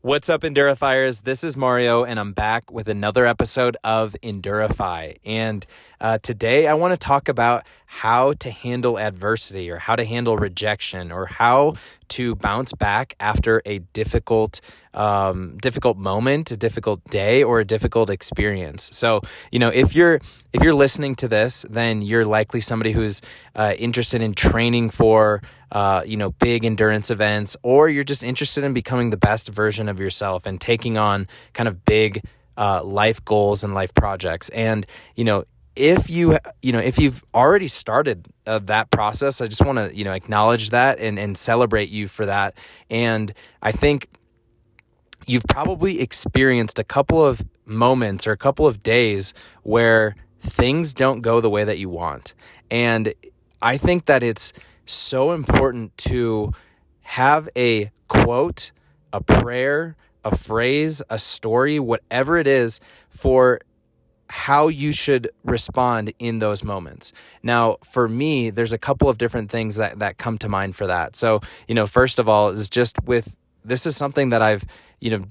What's up, Endurifiers? This is Mario, and I'm back with another episode of Endurify. And today I want to talk about how to handle adversity, or how to handle rejection, or how to bounce back after a difficult moment, a difficult day, or a difficult experience. So, if you're listening to this, then you're likely somebody who's interested in training for big endurance events, or you're just interested in becoming the best version of yourself and taking on kind of big life goals and life projects. And if you've already started that process, I just want to acknowledge that and celebrate you for that. And I think you've probably experienced a couple of moments or a couple of days where things don't go the way that you want. And I think that it's so important to have a quote, a prayer, a phrase, a story, whatever it is, for how you should respond in those moments. Now, for me, there's a couple of different things that come to mind for that. So, first of all, this is something that I've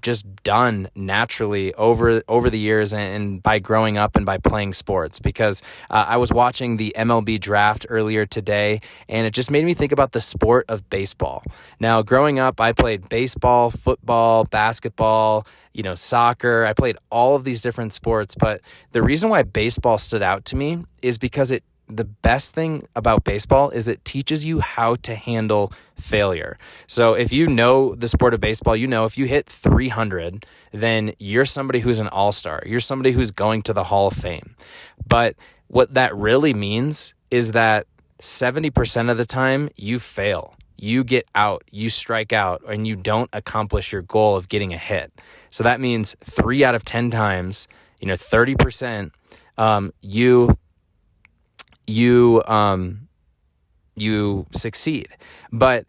just done naturally over the years and by growing up and by playing sports, because I was watching the MLB draft earlier today, and it just made me think about the sport of baseball. Now, growing up, I played baseball, football, basketball, soccer. I played all of these different sports, but the reason why baseball stood out to me is because the best thing about baseball is it teaches you how to handle failure. So if you know the sport of baseball, if you hit 300, then you're somebody who's an all-star. You're somebody who's going to the Hall of Fame. But what that really means is that 70% of the time you fail. You get out, you strike out, and you don't accomplish your goal of getting a hit. So that means 3 out of 10 times, 30%, you succeed. But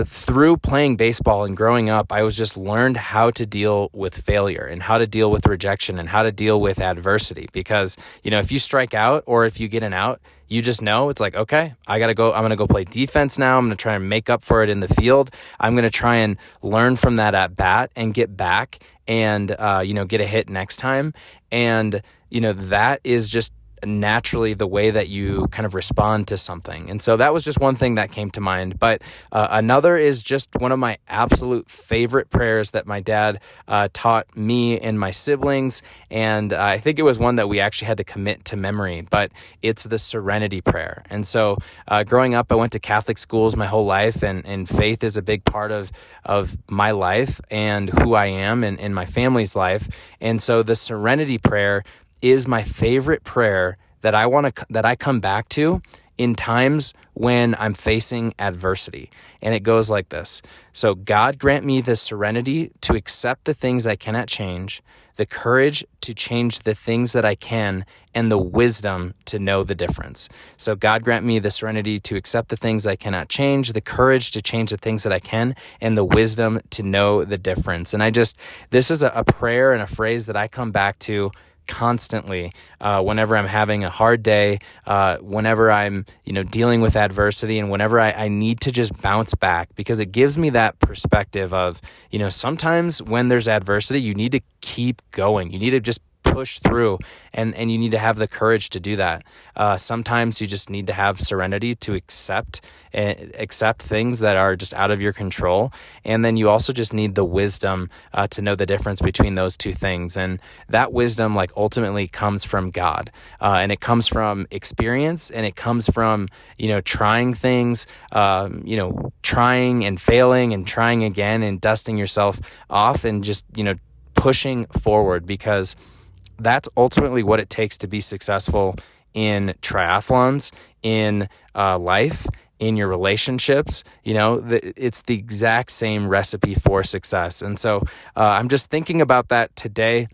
through playing baseball and growing up, I was just learned how to deal with failure and how to deal with rejection and how to deal with adversity. Because if you strike out or if you get an out, you just know it's like, okay, I'm going to go play defense now. I'm going to try and make up for it in the field. I'm going to try and learn from that at bat and get back and get a hit next time. And that is just naturally the way that you kind of respond to something. And so that was just one thing that came to mind. But another is just one of my absolute favorite prayers that my dad taught me and my siblings. And I think it was one that we actually had to commit to memory, but it's the Serenity Prayer. And so growing up, I went to Catholic schools my whole life, and faith is a big part of my life and who I am and my family's life. And so the Serenity Prayer is my favorite prayer that I come back to in times when I'm facing adversity. And it goes like this. So, God grant me the serenity to accept the things I cannot change, the courage to change the things that I can, and the wisdom to know the difference. So God grant me the serenity to accept the things I cannot change, the courage to change the things that I can, and the wisdom to know the difference. And this is a prayer and a phrase that I come back to constantly whenever I'm having a hard day, whenever I'm dealing with adversity, and whenever I need to just bounce back, because it gives me that perspective of sometimes when there's adversity, you need to keep going. You need to just push through, and you need to have the courage to do that. Sometimes you just need to have serenity to accept things that are just out of your control, and then you also just need the wisdom to know the difference between those two things. And that wisdom ultimately comes from God, and it comes from experience, and it comes from trying things, trying and failing and trying again and dusting yourself off and just pushing forward, because that's ultimately what it takes to be successful in triathlons, in life, in your relationships. It's the exact same recipe for success. And so I'm just thinking about that today.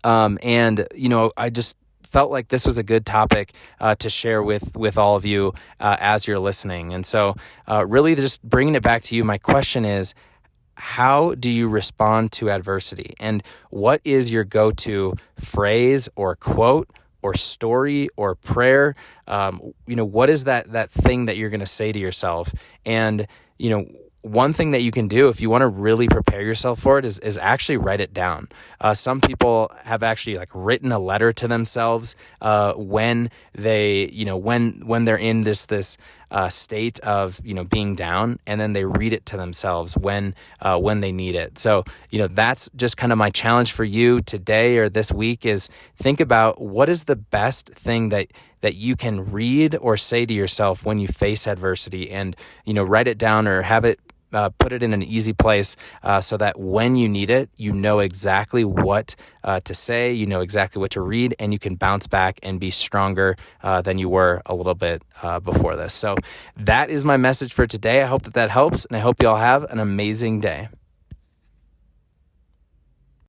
I just felt like this was a good topic to share with all of you as you're listening. And so really just bringing it back to you, my question is, how do you respond to adversity? And what is your go-to phrase or quote or story or prayer? What is that thing that you're going to say to yourself? And, one thing that you can do if you want to really prepare yourself for it is actually write it down. Some people have actually like written a letter to themselves when they, when they're in this state of, being down, and then they read it to themselves when they need it. So, that's just kind of my challenge for you today or this week is think about what is the best thing that you can read or say to yourself when you face adversity, and, write it down or have it put it in an easy place so that when you need it, you know exactly what to say, you know exactly what to read, and you can bounce back and be stronger than you were a little bit before this. So that is my message for today. I hope that helps, and I hope you all have an amazing day.